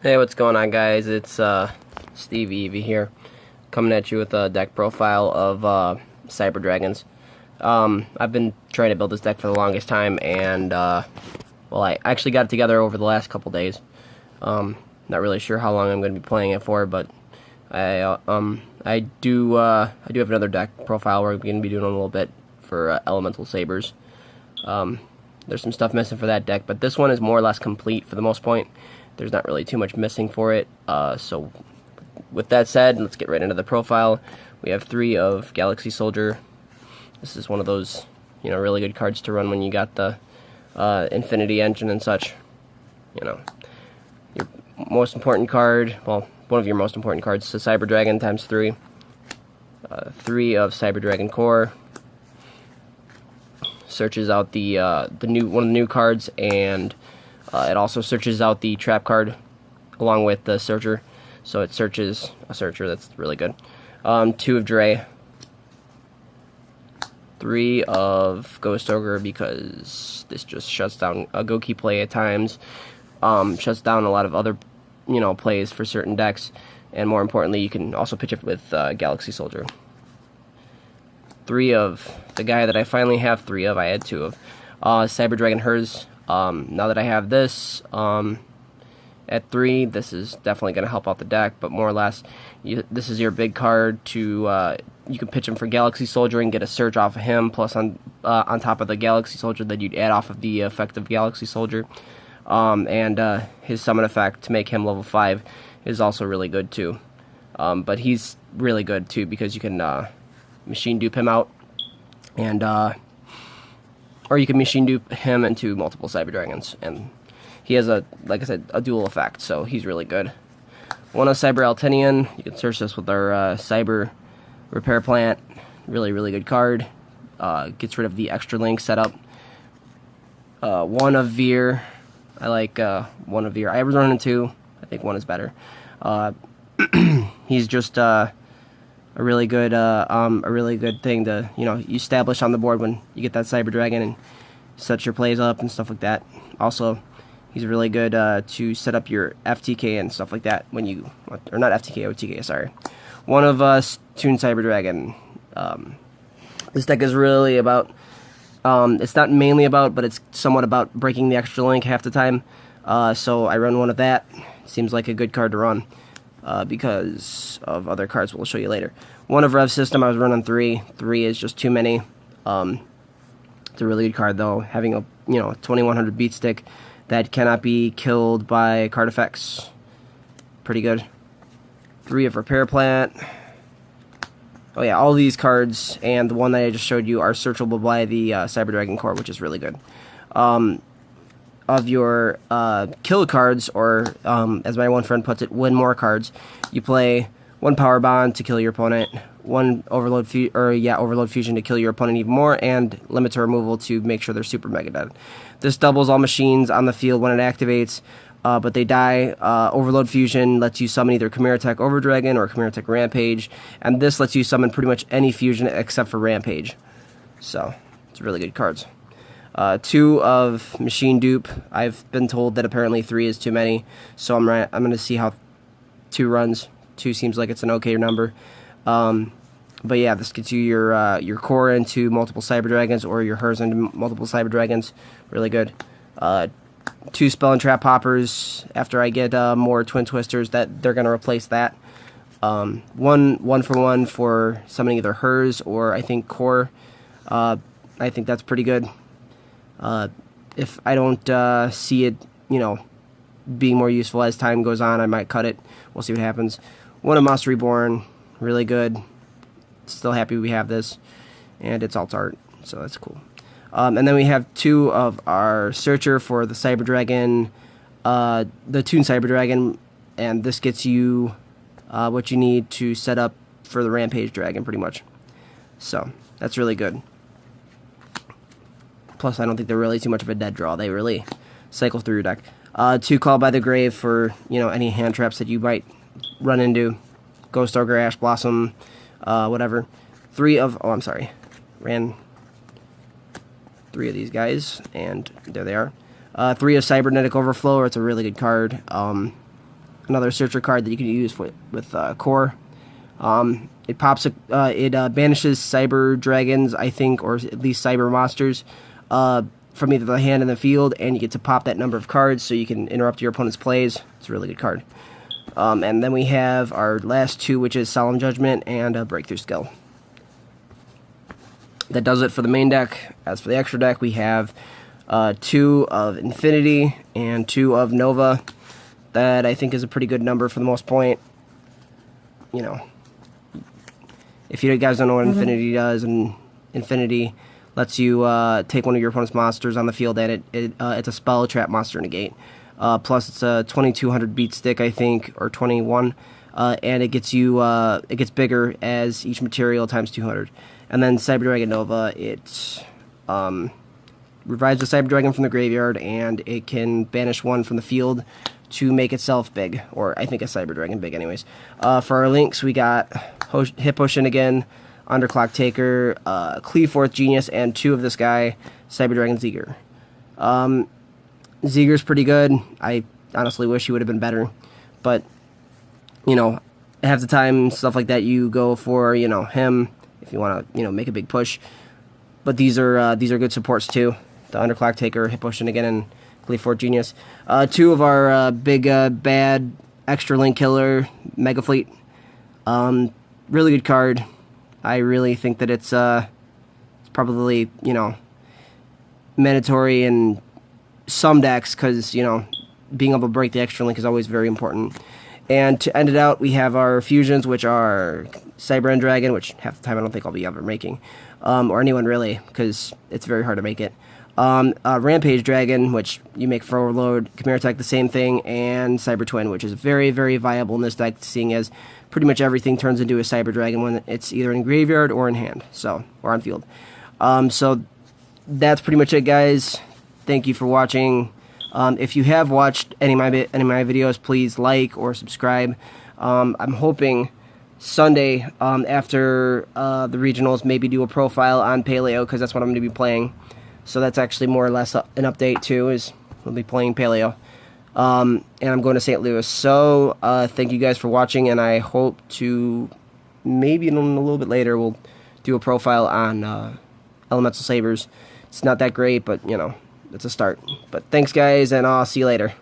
Hey, what's going on, guys? It's Steve Evie here, coming at you with a deck profile of Cyber Dragons. I've been trying to build this deck for the longest time, and well, I actually got it together over the last couple days. Not really sure how long I'm going to be playing it for, but I do have another deck profile where we're going to be doing a little bit for Elemental Sabers. There's some stuff missing for that deck, but this one is more or less complete for the most point. There's not really too much missing for it. So with that said, let's get right into the profile. We have 3 of Galaxy Soldier. This is one of those, really good cards to run when you got the Infinity Engine and such. Your most important card, well, one of your most important cards is Cyber Dragon times 3. 3 of Cyber Dragon Core. Searches out the one of the new cards, and it also searches out the trap card along with the searcher, so it searches a searcher. That's really good. 2 of Dre, 3 of Ghost Ogre, because this just shuts down a Goki play at times, shuts down a lot of other plays for certain decks, and more importantly, you can also pitch it with Galaxy Soldier. 3 of the guy that I finally have 3 of. I had 2 of Cyber Dragon Hers. Now that I have this at 3, this is definitely going to help out the deck, but more or less, this is your big card to, you can pitch him for Galaxy Soldier and get a search off of him, plus on top of the Galaxy Soldier that you'd add off of the effect of Galaxy Soldier. And his summon effect to make him level 5 is also really good too. But he's really good too because you can machine dupe him out, and or you can machine dupe him into multiple Cyber Dragons, and he has like I said, a dual effect, so he's really good. 1 of Cyber Altenian. You can search this with our Cyber Repair Plant. Really good card. Gets rid of the extra link setup. 1 of Veer. I like 1 of Veer. I was running 2. I think 1 is better. He's just a really good thing to you establish on the board when you get that Cyber Dragon and set your plays up and stuff like that. Also, he's really good to set up your FTK and stuff like that when you, or not FTK, OTK, sorry. 1 of Toon Cyber Dragon. This deck is really about, it's not mainly about, but it's somewhat about breaking the extra link half the time. So I run 1 of that. Seems like a good card to run. Because of other cards we'll show you later. 1 of Rev System. I was running 3. 3 is just too many. It's a really good card though. Having a 2100 beat stick that cannot be killed by card effects. Pretty good. 3 of Repair Plant. Oh yeah, all these cards and the one that I just showed you are searchable by the Cyber Dragon Core, which is really good. Of your kill cards, or as my one friend puts it, win more cards, you play 1 Power Bond to kill your opponent, 1 Overload Fusion to kill your opponent even more, and Limiter Removal to make sure they're super mega dead. This doubles all machines on the field when it activates, but they die. Overload Fusion lets you summon either Chimera Tech Overdragon or Chimera Tech Rampage, and this lets you summon pretty much any fusion except for Rampage. So, it's really good cards. 2 of Machine Dupe. I've been told that apparently 3 is too many, so I'm going to see how 2 runs. 2 seems like it's an okay number. But yeah, this gets you your core into multiple Cyber Dragons, or your Hers into multiple Cyber Dragons. Really good. 2 Spell and Trap Poppers. After I get more Twin Twisters, that they're going to replace that. 1 for 1 for summoning either Hers or I think Core. I think that's pretty good. If I don't see it, being more useful as time goes on, I might cut it. We'll see what happens. 1 of Monster Reborn, really good. Still happy we have this, and it's alt art, so that's cool. And then we have 2 of our Searcher for the Cyber Dragon, the Toon Cyber Dragon, and this gets you what you need to set up for the Rampage Dragon, pretty much. So that's really good. Plus, I don't think they're really too much of a dead draw. They really cycle through your deck. 2 Call by the Grave for any hand traps that you might run into. Ghost Ogre, Ash Blossom, whatever. 3 of ran 3 of these guys, and there they are. 3 of Cybernetic Overflow. It's a really good card. another searcher card that you can use with core. It pops. It banishes cyber dragons, I think, or at least cyber monsters, from either the hand and the field, and you get to pop that number of cards so you can interrupt your opponent's plays. It's a really good card. And then we have our last two, which is Solemn Judgment and Breakthrough Skill. That does it for the main deck. As for the extra deck, we have 2 of Infinity and 2 of Nova. That I think is a pretty good number for the most point. You know, if you guys don't know what Infinity does, and Infinity lets you take one of your opponent's monsters on the field, and it's a spell, trap, monster, negate. Plus, it's a 2200 beat stick, I think, or 21, and it gets bigger as each material times 200. And then Cyber Dragon Nova, it revives the Cyber Dragon from the graveyard, and it can banish one from the field to make itself big, or I think a Cyber Dragon big, anyways. For our links, we got Hippo Shinnigan, Underclock Taker, Cleaveforth Genius, and 2 of this guy, Cyber Dragon Zeger. Zeger's pretty good. I honestly wish he would have been better, but you know, half the time stuff like that you go for him if you want to make a big push. But these are good supports too. The Underclock Taker, Hippo Shinnigan, and Cleaveforth Genius. 2 of our big bad extra link killer, Mega Fleet. Really good card. I really think that it's probably mandatory in some decks, because being able to break the extra link is always very important. And to end it out, we have our fusions, which are Cyber End Dragon, which half the time I don't think I'll be ever making, or anyone really, because it's very hard to make it. Rampage Dragon, which you make for Overload, Chimera Tech, the same thing, and Cyber Twin, which is very, very viable in this deck, seeing as pretty much everything turns into a Cyber Dragon when it's either in graveyard or in hand, or on field. So that's pretty much it, guys. Thank you for watching. If you have watched any of my videos, please like or subscribe. I'm hoping Sunday, after the regionals, maybe do a profile on Paleo, because that's what I'm going to be playing. So that's actually more or less an update too, is we'll be playing Paleo. And I'm going to St. Louis. So thank you guys for watching, and I hope to, maybe in a little bit later, we'll do a profile on Elemental Sabers. It's not that great, but it's a start. But thanks, guys, and I'll see you later.